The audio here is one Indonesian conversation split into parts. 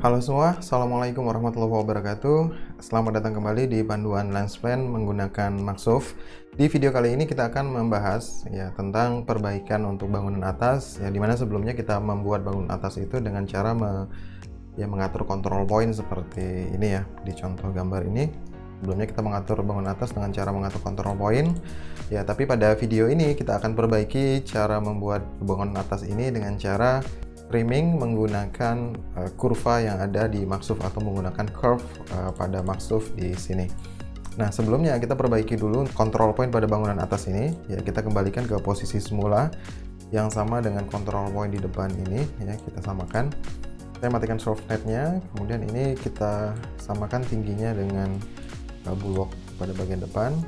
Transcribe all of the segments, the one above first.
Halo semua, Assalamualaikum warahmatullahi wabarakatuh. Selamat datang kembali di panduan lens plan menggunakan Maxov. Di video kali ini kita akan membahas tentang perbaikan untuk bangunan atas, dimana sebelumnya kita membuat bangunan atas itu dengan cara mengatur control point seperti ini ya, di contoh gambar ini. Sebelumnya kita mengatur bangunan atas dengan cara mengatur control point. Tapi pada video ini kita akan perbaiki cara membuat bangunan atas ini dengan cara trimming menggunakan kurva yang ada di Maxov atau menggunakan curve pada Maxov di sini. Nah, sebelumnya kita perbaiki dulu control point pada bangunan atas ini. Kita kembalikan ke posisi semula yang sama dengan control point di depan ini. Kita samakan. Saya matikan softnetnya. Kemudian ini kita samakan tingginya dengan bulwark pada bagian depan.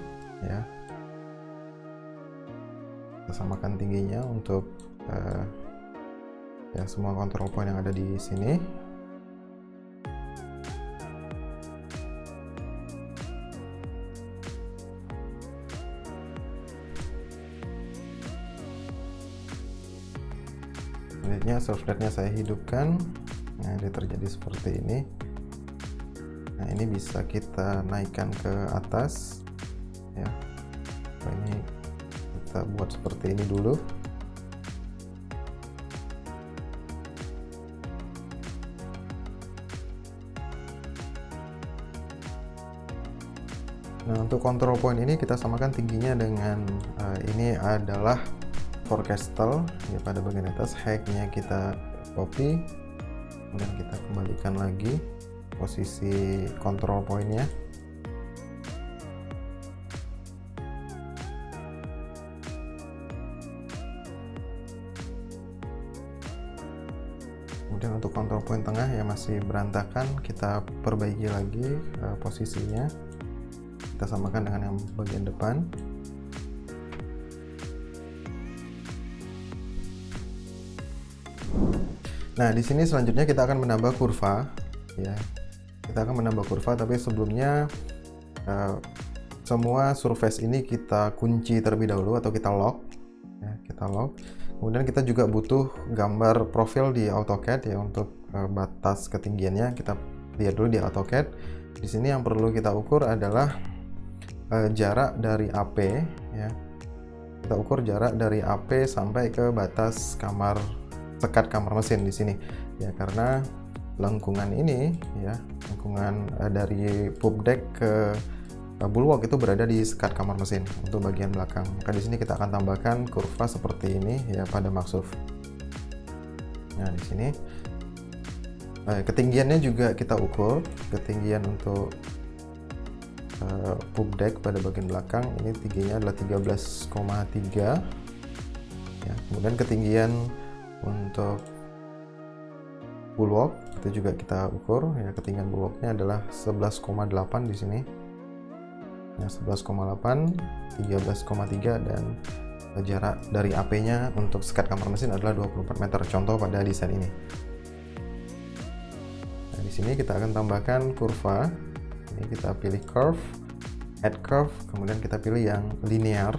Kita samakan tingginya untuk semua control point yang ada di sini. Selanjutnya softnetnya saya hidupkan. Nah, ini terjadi seperti ini. Nah, ini bisa kita naikkan ke atas ini kita buat seperti ini dulu. Nah, untuk control point ini kita samakan tingginya dengan ini adalah forecastle pada bagian atas. Height-nya kita copy, kemudian kita kembalikan lagi posisi control point-nya. Kemudian untuk control point tengah yang masih berantakan, kita perbaiki lagi posisinya. Kita samakan dengan yang bagian depan. Nah, di sini selanjutnya kita akan menambah kurva. Kita akan menambah kurva, tapi sebelumnya semua surface ini kita kunci terlebih dahulu atau kita lock. Kita lock. Kemudian kita juga butuh gambar profil di AutoCAD untuk batas ketinggiannya. Kita lihat dulu di AutoCAD. Di sini yang perlu kita ukur adalah jarak dari AP. Kita ukur jarak dari AP sampai ke batas sekat kamar mesin di sini. Karena lengkungan ini lengkungan dari pub deck ke bulwark itu berada di sekat kamar mesin untuk bagian belakang. Maka di sini kita akan tambahkan kurva seperti ini pada Maxov. Nah, di sini ketinggiannya juga kita ukur. Ketinggian untuk pub deck pada bagian belakang ini tingginya adalah 13,3. Kemudian ketinggian untuk bulwark itu juga kita ukur. Ketinggian bulwarknya adalah 11,8 di sini. 11,8, 13,3, dan jarak dari AP-nya untuk sekat kamar mesin adalah 24 meter. Contoh pada desain ini. Nah, di sini kita akan tambahkan kurva. Ini kita pilih curve, add curve, kemudian kita pilih yang linear.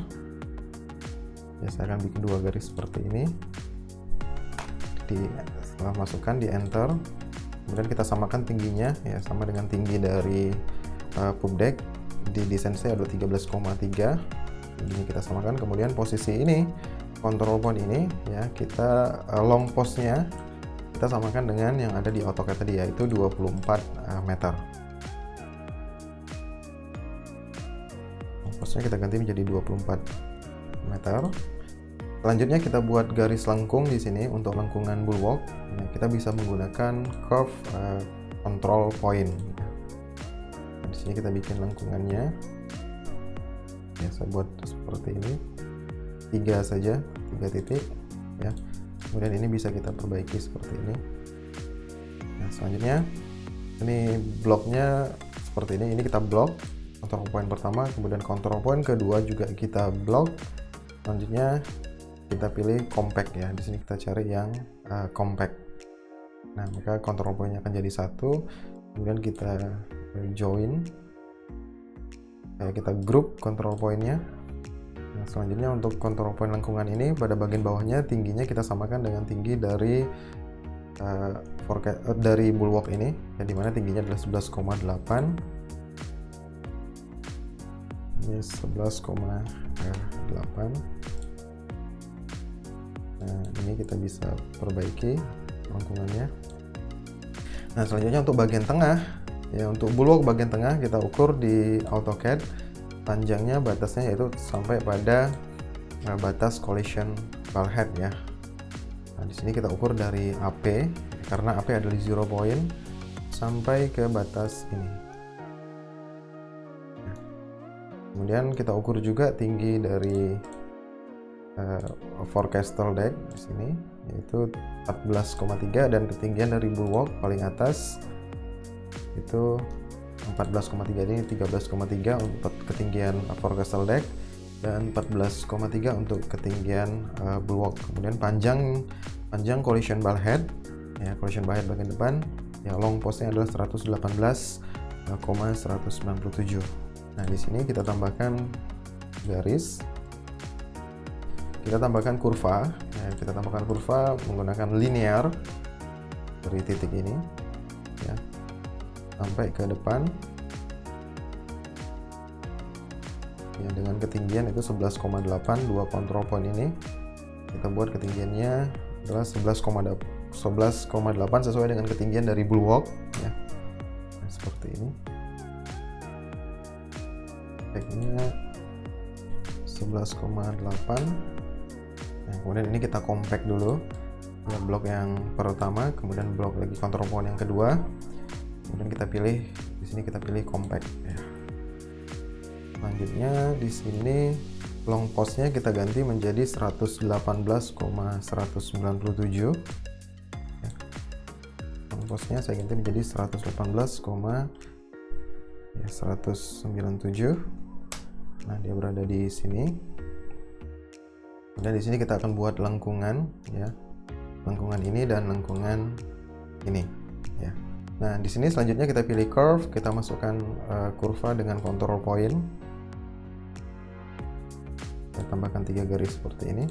Saya akan bikin dua garis seperti ini. Setelah masukkan di enter, kemudian kita samakan tingginya sama dengan tinggi dari pub deck. Di desain saya ada 13,3. Ini kita samakan. Kemudian posisi ini control point ini kita long post-nya kita samakan dengan yang ada di AutoCAD tadi, yaitu 24 meter. Posnya kita ganti menjadi 24 meter. Selanjutnya kita buat garis lengkung di sini untuk lengkungan bulwark. Kita bisa menggunakan curve control point. Di sini kita bikin lengkungannya. Saya buat seperti ini. 3 saja, 3 titik. Kemudian ini bisa kita perbaiki seperti ini. Nah, selanjutnya ini bloknya seperti ini. Ini kita blok. Control point pertama, kemudian control point kedua juga kita blok. Selanjutnya kita pilih compact Di sini kita cari yang compact. Nah, maka control point-nya akan jadi satu. Kemudian kita join. Kita group control point-nya. Nah, selanjutnya untuk control point lengkungan ini pada bagian bawahnya tingginya kita samakan dengan tinggi dari dari bulwark ini, yang dimana tingginya adalah 11,8. Ini 11,8. Nah, ini kita bisa perbaiki lengkungannya. Nah, selanjutnya untuk bagian tengah, ya untuk bulwark bagian tengah kita ukur di AutoCAD. Panjangnya batasnya yaitu sampai pada batas collision bulkhead ya. Nah, di sini kita ukur dari AP, karena AP adalah 0 point sampai ke batas ini. Nah, kemudian kita ukur juga tinggi dari forecastle deck di sini, yaitu 14,3, dan ketinggian dari bulwark paling atas itu 14,3, ini 13,3 untuk ketinggian forecastle deck dan 14,3 untuk ketinggian bulwark. Kemudian panjang collision bulkhead ya, collision bulkhead bagian depan ya, long postnya adalah 118,197. Nah, di sini kita tambahkan garis, kita tambahkan kurva ya, kita tambahkan kurva menggunakan linear dari titik ini ya sampai ke depan ya, dengan ketinggian itu 11,8. Dua control point ini kita buat ketinggiannya adalah 11,8 sesuai dengan ketinggian dari bulwark ya. Nah, seperti ini efeknya 11,8. Nah, kemudian ini kita compact dulu ya, blok yang pertama, kemudian blok lagi control point yang kedua, kemudian kita pilih di sini, kita pilih compact ya. Selanjutnya di sini long postnya kita ganti menjadi 118,197 ya. Long postnya saya ganti menjadi 118,197. Nah, dia berada di sini. Dan di sini kita akan buat lengkungan ya, lengkungan ini dan lengkungan ini ya. Nah, di sini selanjutnya kita pilih curve, kita masukkan kurva dengan control point. Kita tambahkan 3 garis seperti ini.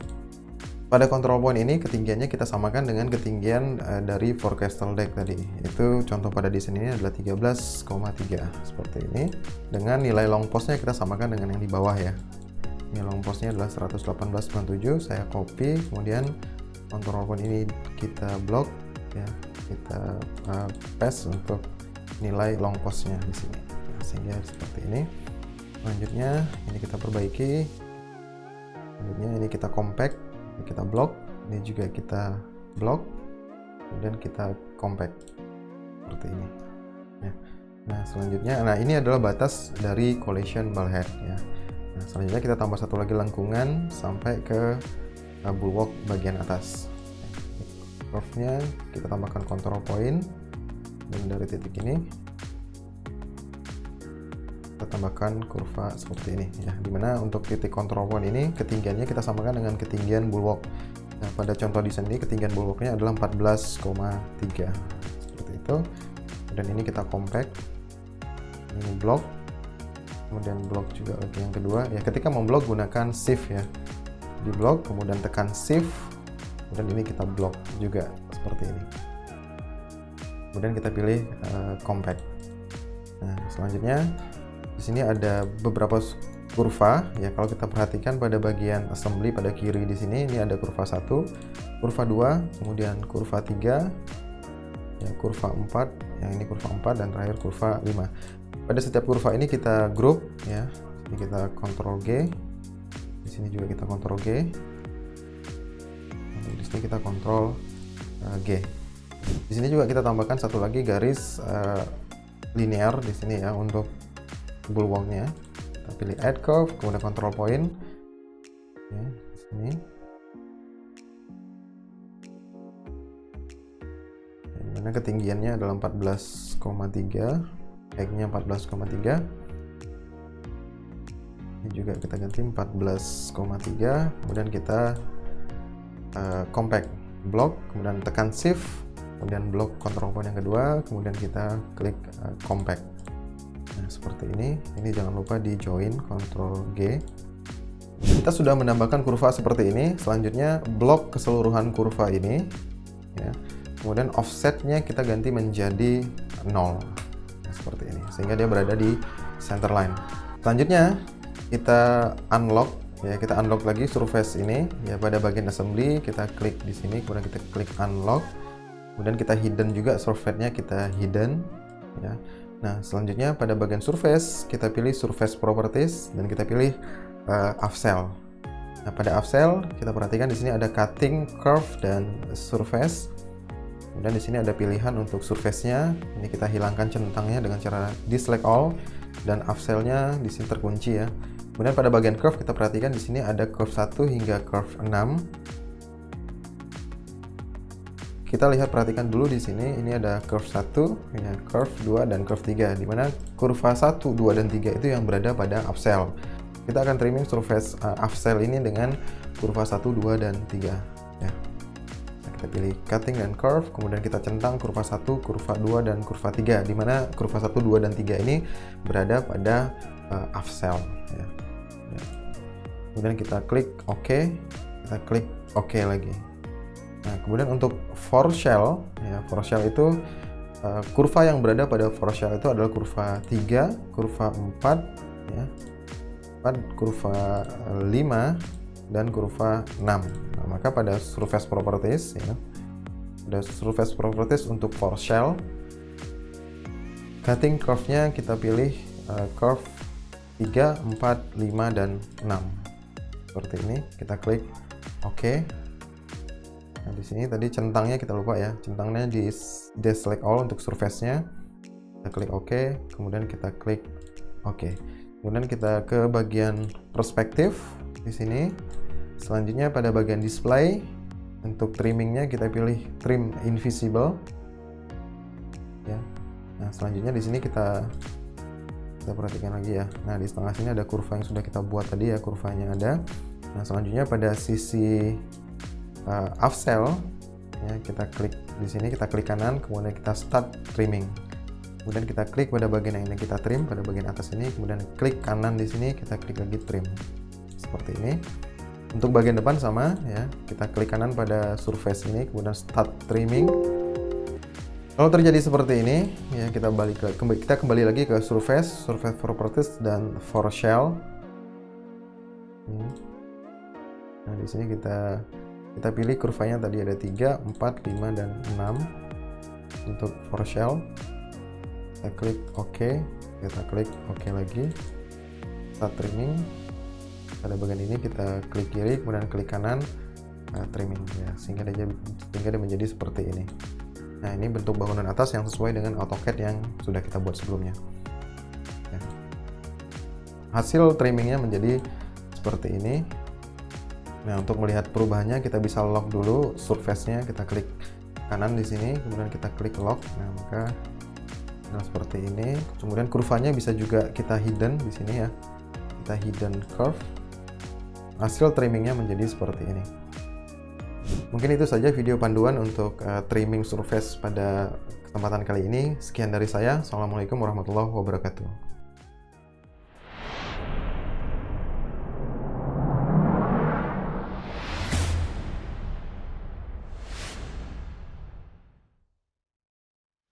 Pada control point ini ketinggiannya kita samakan dengan ketinggian dari forecastle deck tadi. Itu contoh pada di sini adalah 13,3 seperti ini. Dengan nilai long postnya kita samakan dengan yang di bawah ya. Ini long postnya adalah 118,97. Saya copy, kemudian control point ini kita blok ya, kita paste untuk nilai long postnya di sini. Nah, sehingga seperti ini. Selanjutnya ini kita perbaiki. Selanjutnya ini kita compact, ini kita blok, ini juga kita blok, kemudian kita compact seperti ini. Nah, selanjutnya, nah ini adalah batas dari collision bulkhead ya. Nah, selanjutnya kita tambah satu lagi lengkungan sampai ke bulwark bagian atas. Curve-nya kita tambahkan control point, dan dari titik ini kita tambahkan kurva seperti ini ya, dimana untuk titik control point ini ketinggiannya kita samakan dengan ketinggian bulwark. Nah, pada contoh di sini ketinggian bulwarknya adalah 14,3 seperti itu. Dan ini kita compact, ini blok, kemudian blok juga lagi yang kedua ya. Ketika memblok gunakan shift ya, di blok kemudian tekan shift, kemudian ini kita blok juga seperti ini, kemudian kita pilih compact. Nah, selanjutnya di sini ada beberapa kurva ya. Kalau kita perhatikan pada bagian assembly pada kiri di sini, ini ada kurva 1, kurva 2, kemudian kurva 3 ya, kurva 4, yang ini kurva 4, dan terakhir kurva 5. Pada setiap kurva ini kita group ya. Ini kita Ctrl G, di sini juga kita Ctrl G, di sini kita Ctrl G. Di sini juga kita tambahkan satu lagi garis linear di sini ya untuk bulwarknya. Kita pilih Add Curve, kemudian Control Point ya, di sini. Dimana ketinggiannya adalah 14,3, height-nya 14,3. Ini juga kita ganti 14,3, kemudian kita compact, blok, kemudian tekan shift, kemudian blok control point yang kedua, kemudian kita klik compact. Nah, seperti ini. Ini jangan lupa di join, Ctrl G. Kita sudah menambahkan kurva seperti ini. Selanjutnya blok keseluruhan kurva ini ya. kemudian offsetnya kita ganti menjadi 0. Nah, seperti ini, sehingga dia berada di center line. Selanjutnya kita unlock ya, kita unlock lagi surface ini ya. Pada bagian assembly kita klik di sini, kemudian kita klik unlock, kemudian kita hidden juga surface-nya, kita hidden ya. Nah, selanjutnya pada bagian surface kita pilih surface properties dan kita pilih offset. Nah, pada offset kita perhatikan di sini ada cutting, curve, dan surface. Kemudian di sini ada pilihan untuk surface-nya. Ini kita hilangkan centangnya dengan cara deselect all, dan offset-nya di sini terkunci ya. Kemudian pada bagian curve kita perhatikan di sini ada curve 1 hingga curve 6. Kita lihat, perhatikan dulu di sini, ini ada curve 1, ya, curve 2, dan curve 3, di mana kurva 1, 2, dan 3 itu yang berada pada upsell. Kita akan trimming surface upsell ini dengan kurva 1, 2, dan 3 ya. Nah, kita pilih cutting dan curve, kemudian kita centang kurva 1, kurva 2, dan kurva 3, di mana kurva 1, 2, dan 3 ini berada pada upsell ya. Kemudian kita klik OK, kita klik OK lagi. Nah, kemudian untuk foreshell ya, foreshell itu kurva yang berada pada foreshell itu adalah kurva 3, kurva 4 ya, 4, kurva 5, dan kurva 6. Nah, maka pada surface properties ya, ada surface properties untuk foreshell, cutting curve-nya kita pilih curve 3, 4, 5, dan 6. Seperti ini, kita klik OK. Nah, di sini tadi centangnya kita lupa ya, centangnya di deselect all untuk surface-nya. Kita klik OK, kemudian kita klik OK. Kemudian kita ke bagian perspektif di sini. Selanjutnya pada bagian display, untuk trimmingnya kita pilih trim invisible. Ya. Nah, selanjutnya di sini kita perhatikan lagi ya. Nah, di setengah sini ada kurva yang sudah kita buat tadi ya, kurvanya ada. Nah, selanjutnya pada sisi offset ya, kita klik di sini, kita klik kanan, kemudian kita start trimming. Kemudian kita klik pada bagian yang ini kita trim, pada bagian atas ini, kemudian klik kanan di sini, kita klik lagi trim. Seperti ini. Untuk bagian depan sama ya, kita klik kanan pada surface ini, kemudian start trimming. Kalau terjadi seperti ini ya, kita kembali lagi ke surface properties dan foreshell. Nah, di sini kita pilih kurvanya tadi ada 3, 4, 5, dan 6 untuk foreshell. Kita klik OK, kita klik OK lagi, start trimming. Pada bagian ini kita klik kiri, kemudian klik kanan, trimming ya, sehingga dia menjadi seperti ini. Nah, ini bentuk bangunan atas yang sesuai dengan AutoCAD yang sudah kita buat sebelumnya ya. Hasil trimmingnya menjadi seperti ini. Nah, untuk melihat perubahannya kita bisa lock dulu surface-nya, kita klik kanan di sini, kemudian kita klik lock. Nah, maka seperti ini. Kemudian kurvanya bisa juga kita hidden di sini ya. Kita hidden curve. Hasil trimmingnya menjadi seperti ini. Mungkin itu saja video panduan untuk trimming surface pada kesempatan kali ini. Sekian dari saya. Assalamualaikum warahmatullahi wabarakatuh.